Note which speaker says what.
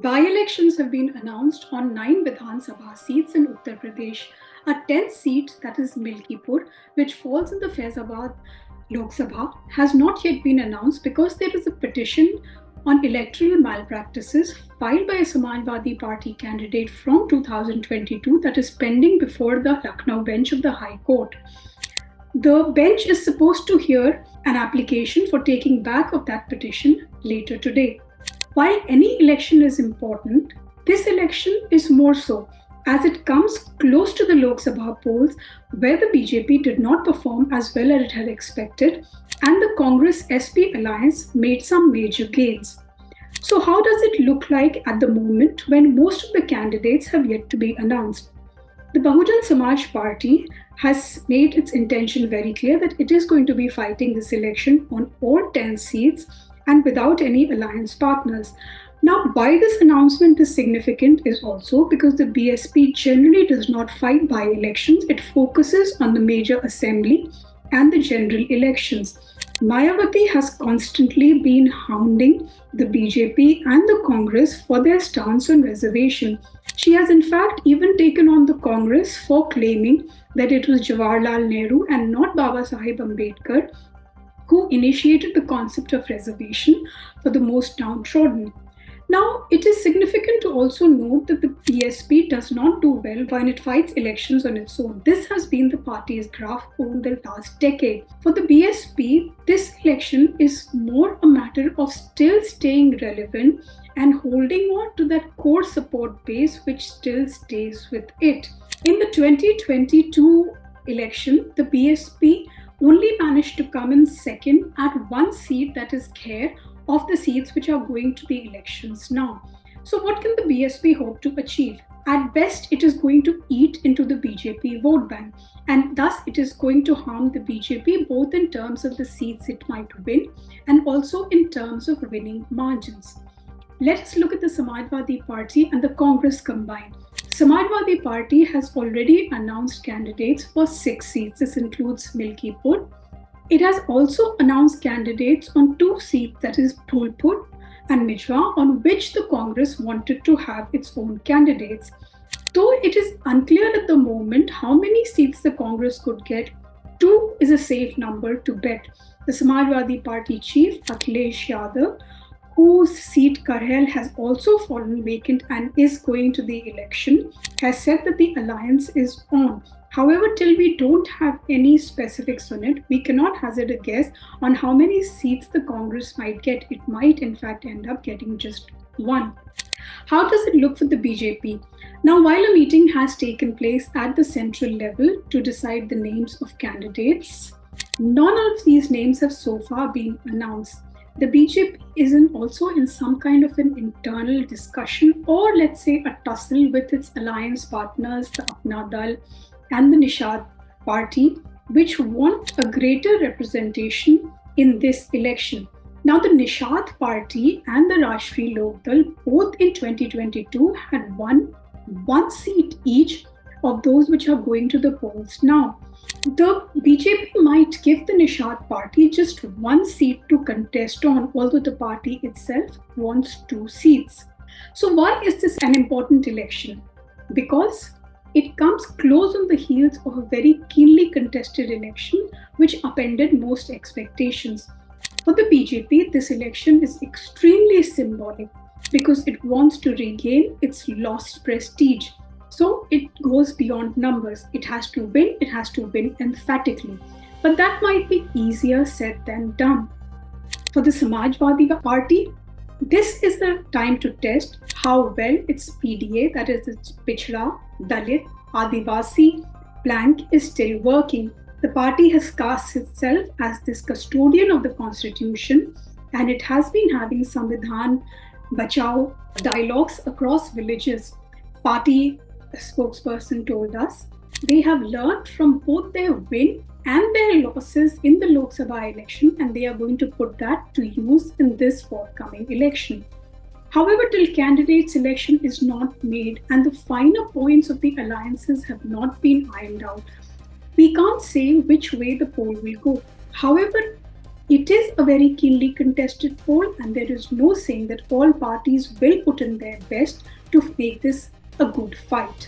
Speaker 1: By-elections have been announced on 9 Vidhan Sabha seats in Uttar Pradesh. A 10th seat, that is Milkipur, which falls in the Faizabad Lok Sabha, has not yet been announced because there is a petition on electoral malpractices filed by a Samajwadi Party candidate from 2022 that is pending before the Lucknow bench of the High Court. The bench is supposed to hear an application for taking back of that petition later today. While any election is important, this election is more so, as it comes close to the Lok Sabha polls where the BJP did not perform as well as it had expected and the Congress-SP alliance made some major gains. So how does it look like at the moment when most of the candidates have yet to be announced? The Bahujan Samaj Party has made its intention very clear that it is going to be fighting this election on all 10 seats and without any alliance partners. Now, why this announcement is significant is also because the BSP generally does not fight by-elections. It focuses on the major assembly and the general elections. Mayawati has constantly been hounding the BJP and the Congress for their stance on reservation. She has in fact even taken on the Congress for claiming that it was Jawaharlal Nehru and not Baba Sahib Ambedkar who initiated the concept of reservation for the most downtrodden. Now, it is significant to also note that the BSP does not do well when it fights elections on its own. This has been the party's graph over the last decade. For the BSP, this election is more a matter of still staying relevant and holding on to that core support base which still stays with it. In the 2022 election, the BSP only managed to come in second at one seat, that is Khair, of the seats which are going to the elections now. So what can the BSP hope to achieve? At best, it is going to eat into the BJP vote bank, and thus it is going to harm the BJP both in terms of the seats it might win and also in terms of winning margins. Let us look at the Samajwadi Party and the Congress combined. Samajwadi Party has already announced candidates for 6 seats. This includes Milkipur. It has also announced candidates on 2 seats, that is Phulpur and Mijwa, on which the Congress wanted to have its own candidates. Though it is unclear at the moment how many seats the Congress could get, 2 is a safe number to bet. The Samajwadi Party chief, Akhilesh Yadav, whose seat Karhel has also fallen vacant and is going to the election, has said that the alliance is on. However, till we don't have any specifics on it, we cannot hazard a guess on how many seats the Congress might get. It might in fact end up getting just 1. How does it look for the BJP? Now, while a meeting has taken place at the central level to decide the names of candidates, none of these names have so far been announced. The BJP is also in some kind of an internal discussion or let's say a tussle with its alliance partners, the Apna Dal and the NISHAD Party, which want a greater representation in this election. Now, the NISHAD Party and the Rashtriya Lok Dal both in 2022 had won 1 seat each of those which are going to the polls now. The BJP might give the NISHAD Party just 1 seat to contest on, although the party itself wants 2 seats. So why is this an important election? Because it comes close on the heels of a very keenly contested election which upended most expectations. For the BJP, this election is extremely symbolic because it wants to regain its lost prestige. So it goes beyond numbers. It has to win emphatically. But that might be easier said than done. For the Samajwadi Party, this is the time to test how well its PDA, that is its Pichhda, Dalit, Adivasi plank is still working. The party has cast itself as this custodian of the constitution and it has been having Samvidhan Bachao dialogues across villages. Party spokesperson told us they have learned from both their win and their losses in the Lok Sabha election and they are going to put that to use in this forthcoming election. However, till candidate selection is not made and the finer points of the alliances have not been ironed out, we can't say which way the poll will go. However, It is a very keenly contested poll, and there is no saying that all parties will put in their best to make this a good fight.